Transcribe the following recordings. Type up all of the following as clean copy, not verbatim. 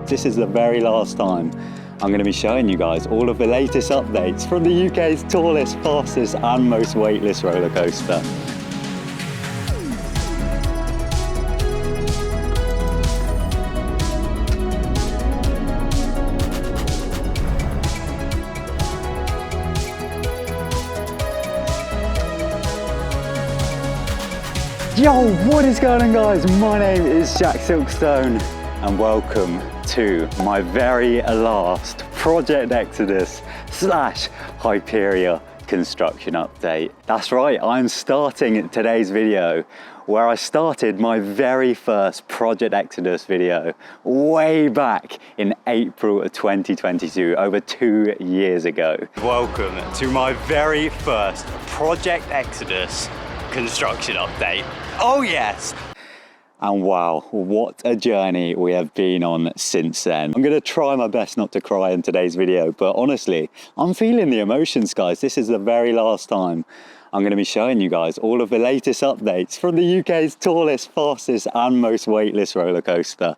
this is the very last time I'm going to be showing you guys all of the latest updates from the UK's tallest, fastest and most weightless roller coaster. Yo, what is going on guys? My name is TheJackSilkstone and welcome to my very last Project Exodus / Hyperia construction update. That's right, I'm starting today's video where I started my very first Project Exodus video way back in April of 2022, over 2 years ago. Welcome to my very first Project Exodus construction update. Oh yes! And wow, what a journey we have been on since then. I'm gonna try my best not to cry in today's video, but honestly, I'm feeling the emotions, guys. This is the very last time I'm gonna be showing you guys all of the latest updates from the UK's tallest, fastest and most weightless roller coaster.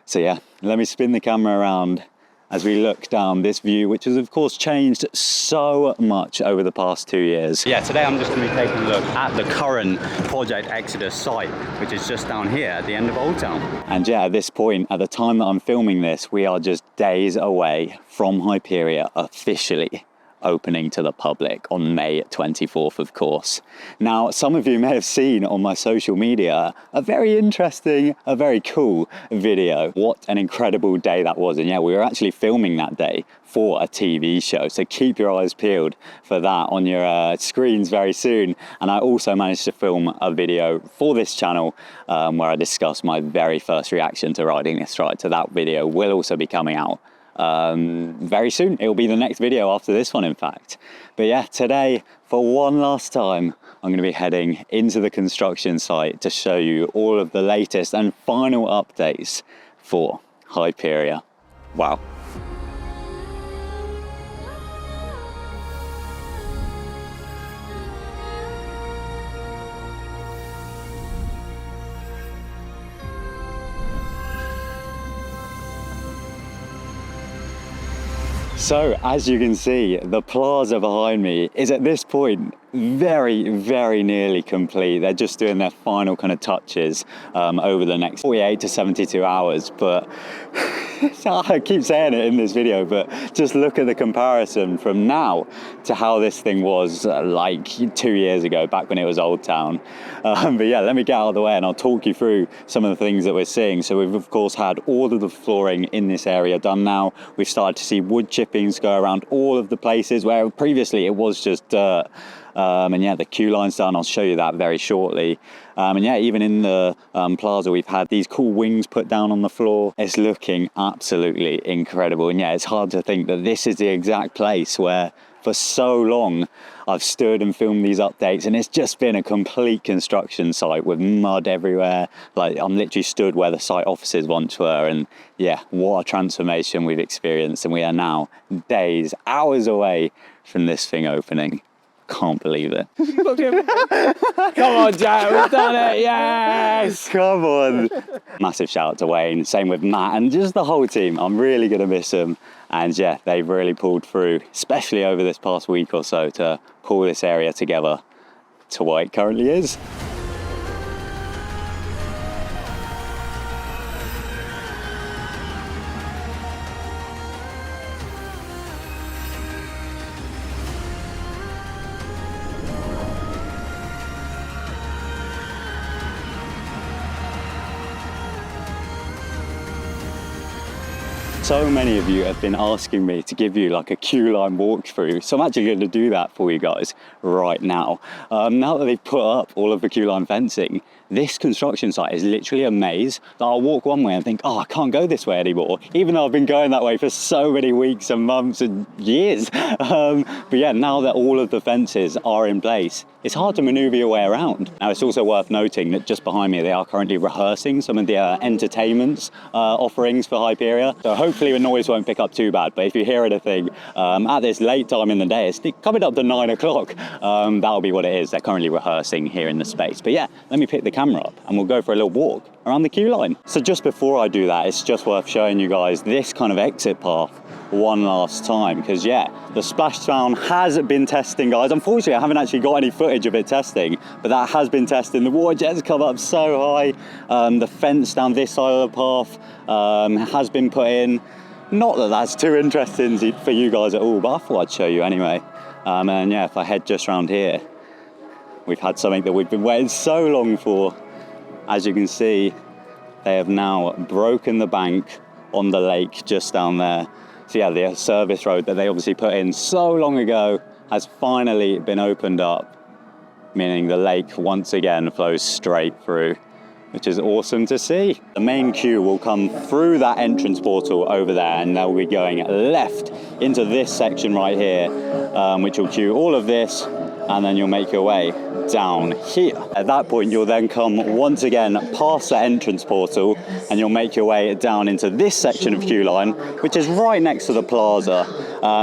So yeah, let me spin the camera around as we look down this view, which has of course changed so much over the past 2 years. Yeah, today I'm just going to be taking a look at the current Project Exodus site, which is just down here at the end of Old Town. And yeah, at this point, at the time that I'm filming this, we are just days away from Hyperia officially opening to the public on May 24th, of course. Now, some of you may have seen on my social media a very interesting, a very cool video. What an incredible day that was. And yeah, we were actually filming that day for a TV show. So keep your eyes peeled for that on your screens very soon. And I also managed to film a video for this channel where I discussed my very first reaction to riding this ride. So that video will also be coming out very soon. It will be the next video after this one, in fact. But yeah, today, for one last time, I'm going to be heading into the construction site to show you all of the latest and final updates for Hyperia. Wow. So, as you can see, the Plaza behind me is at this point very, very nearly complete. They're just doing their final kind of touches over the next 48 to 72 hours. But I keep saying it in this video, but just look at the comparison from now to how this thing was like 2 years ago, back when it was Old Town. But yeah, let me get out of the way and I'll talk you through some of the things that we're seeing. So we've of course had all of the flooring in this area done now. We've started to see wood chippings go around all of the places where previously it was just dirt. And yeah, the queue line's done. I'll show you that very shortly. And yeah, even in the Plaza, we've had these cool wings put down on the floor. It's looking absolutely incredible. And yeah, it's hard to think that this is the exact place where for so long I've stood and filmed these updates, and it's just been a complete construction site with mud everywhere. Like, I'm literally stood where the site offices once were, and yeah, what a transformation we've experienced. And we are now days, hours away from this thing opening. Can't believe it. Come on, Jack, we've done it, yes! Come on. Massive shout out to Wayne, same with Matt and just the whole team. I'm really gonna miss them. And yeah, they've really pulled through, especially over this past week or so, to pull this area together to what it currently is. So many of you have been asking me to give you like a queue line walkthrough, so I'm actually going to do that for you guys right now. Now that they've put up all of the queue line fencing, this construction site is literally a maze that I'll walk one way and think, oh, I can't go this way anymore, even though I've been going that way for so many weeks and months and years. But yeah, now that all of the fences are in place, it's hard to maneuver your way around. Now, it's also worth noting that just behind me, they are currently rehearsing some of the entertainment offerings for Hyperia. So hopefully the noise won't pick up too bad. But if you hear anything at this late time in the day, it's coming up to 9 o'clock. That'll be what it is. They're currently rehearsing here in the space. But yeah, let me pick the camera up and we'll go for a little walk around the queue line. So just before I do that, it's just worth showing you guys this kind of exit path one last time, because yeah, the splashdown has been testing, guys. Unfortunately, I haven't actually got any footage of it testing, but that has been testing. The water jets come up so high. The fence down this side of the path has been put in. Not that that's too interesting for you guys at all, but I thought I'd show you anyway. And yeah, if I head just around here, we've had something that we've been waiting so long for. As you can see, they have now broken the bank on the lake just down there. So yeah, the service road that they obviously put in so long ago has finally been opened up, meaning the lake once again flows straight through, which is awesome to see. The main queue will come through that entrance portal over there, and they'll be going left into this section right here, which will queue all of this, and then you'll make your way down here. At that point, you'll then come once again past the entrance portal, and you'll make your way down into this section of queue line, which is right next to the Plaza.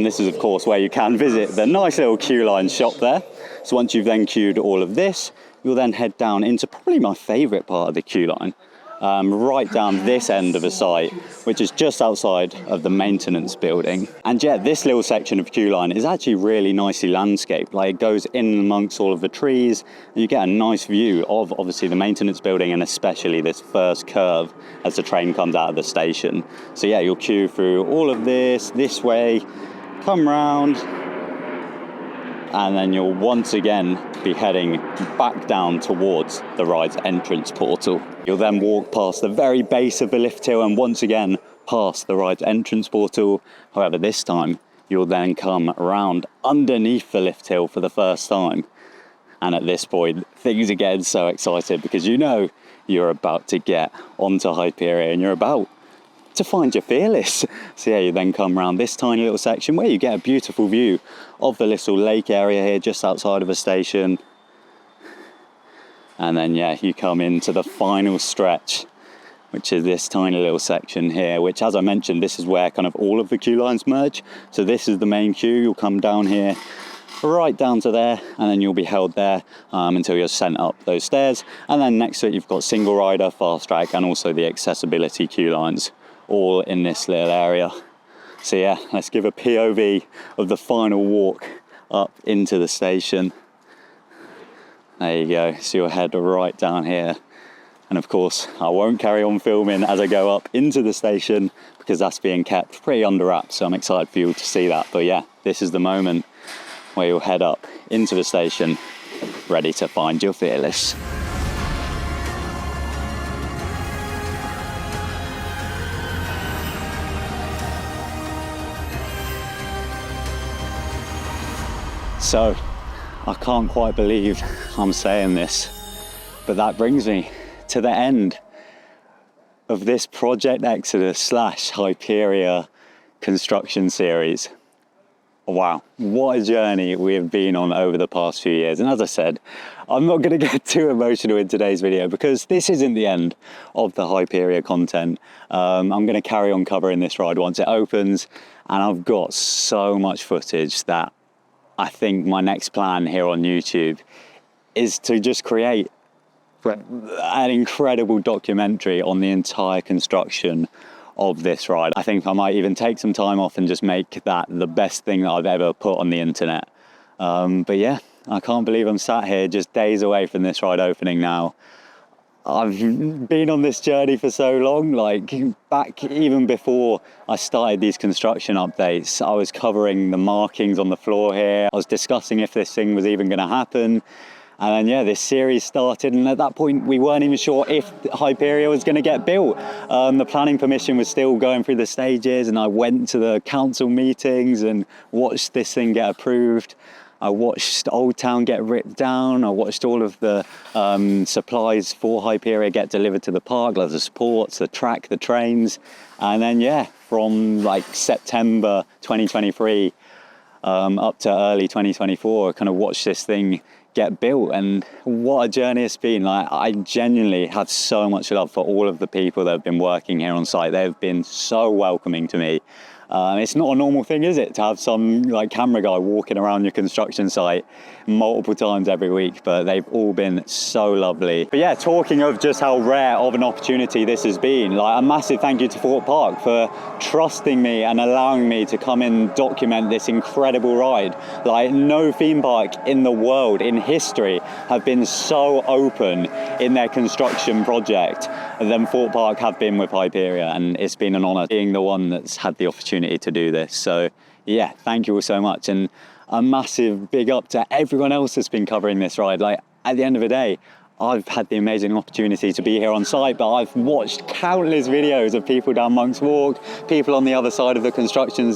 This is of course where you can visit the nice little queue line shop there. So once you've then queued all of this, you'll then head down into probably my favorite part of the queue line, right down this end of the site, which is just outside of the maintenance building. And yeah, this little section of queue line is actually really nicely landscaped. Like, it goes in amongst all of the trees, and you get a nice view of obviously the maintenance building, and especially this first curve as the train comes out of the station. So yeah, you'll queue through all of this way, come round, and then you'll once again be heading back down towards the ride's entrance portal. You'll then walk past the very base of the lift hill and once again past the ride's entrance portal. However, this time you'll then come around underneath the lift hill for the first time. And at this point, things are getting so excited, because you know you're about to get onto Hyperia and you're about to find your fearless. So yeah, you then come around this tiny little section where you get a beautiful view of the little lake area here just outside of a station. And then yeah, you come into the final stretch, which is this tiny little section here, which, as I mentioned, this is where kind of all of the queue lines merge. So this is the main queue. You'll come down here, right down to there, and then you'll be held there until you're sent up those stairs. And then next to it, you've got single rider, fast track, and also the accessibility queue lines, all in this little area. So yeah, let's give a POV of the final walk up into the station. There you go. So you'll head right down here. And of course, I won't carry on filming as I go up into the station, because that's being kept pretty under wraps. So I'm excited for you to see that. But yeah, this is the moment where you'll head up into the station, ready to find your fearless. So, I can't quite believe I'm saying this, but that brings me to the end of this Project Exodus / Hyperia construction series. Wow, what a journey we have been on over the past few years. And as I said, I'm not going to get too emotional in today's video, because this isn't the end of the Hyperia content. I'm going to carry on covering this ride once it opens, and I've got so much footage that I think my next plan here on YouTube is to just create an incredible documentary on the entire construction of this ride. I think I might even take some time off and just make that the best thing that I've ever put on the internet. But yeah, I can't believe I'm sat here just days away from this ride opening now. I've been on this journey for so long, like back even before I started these construction updates, I was covering the markings on the floor here. I was discussing if this thing was even going to happen. And then yeah, this series started, and at that point we weren't even sure if Hyperia was going to get built. The planning permission was still going through the stages, and I went to the council meetings and watched this thing get approved. I watched Old Town get ripped down. I watched all of the supplies for Hyperia get delivered to the park, like the supports, the track, the trains. And then yeah, from like September 2023 up to early 2024, I kind of watched this thing get built, and what a journey it's been. Like, I genuinely have so much love for all of the people that have been working here on site. They've been so welcoming to me. It's not a normal thing, is it, to have some like camera guy walking around your construction site multiple times every week, but they've all been so lovely. But yeah, talking of just how rare of an opportunity this has been, like a massive thank you to Thorpe Park for trusting me and allowing me to come and document this incredible ride. Like no theme park in the world, in history, have been so open in their construction project than Thorpe Park have been with Hyperia, and it's been an honour being the one that's had the opportunity to do this. So yeah, thank you all so much, and a massive big up to everyone else that's been covering this ride. Like at the end of the day, I've had the amazing opportunity to be here on site, but I've watched countless videos of people down Monk's Walk, people on the other side of the construction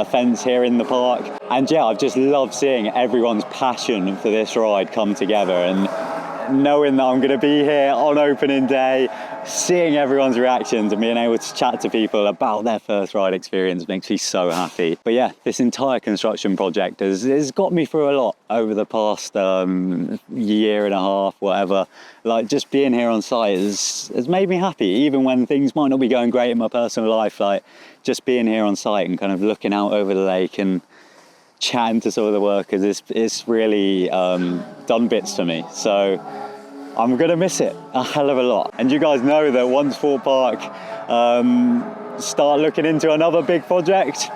fence here in the park. And yeah, I've just loved seeing everyone's passion for this ride come together, and knowing that I'm going to be here on opening day, seeing everyone's reactions and being able to chat to people about their first ride experience makes me so happy. But yeah, this entire construction project has got me through a lot over the past year and a half, whatever. Like just being here on site has made me happy, even when things might not be going great in my personal life. Like just being here on site and kind of looking out over the lake and chatting to some of the workers, it's really done bits for me. So I'm gonna miss it a hell of a lot. And you guys know that once Thorpe Park start looking into another big project,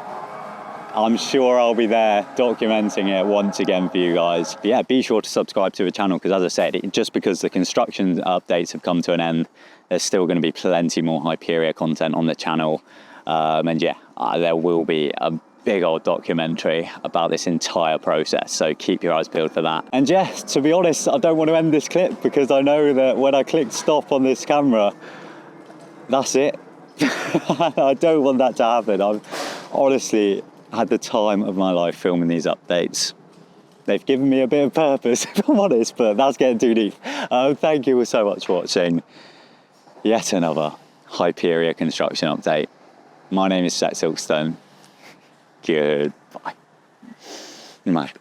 I'm sure I'll be there documenting it once again for you guys. But yeah, be sure to subscribe to the channel, because as I said, just because the construction updates have come to an end, there's still going to be plenty more Hyperia content on the channel. And yeah, there will be a big old documentary about this entire process, so keep your eyes peeled for that. And yeah, to be honest, I don't want to end this clip, because I know that when I clicked stop on this camera, that's it. I don't want that to happen. I've honestly had the time of my life filming these updates. They've given me a bit of purpose, if I'm honest, but that's getting too deep. Thank you all so much for watching yet another Hyperia construction update. My name is TheJackSilkstone. Goodbye. Bye.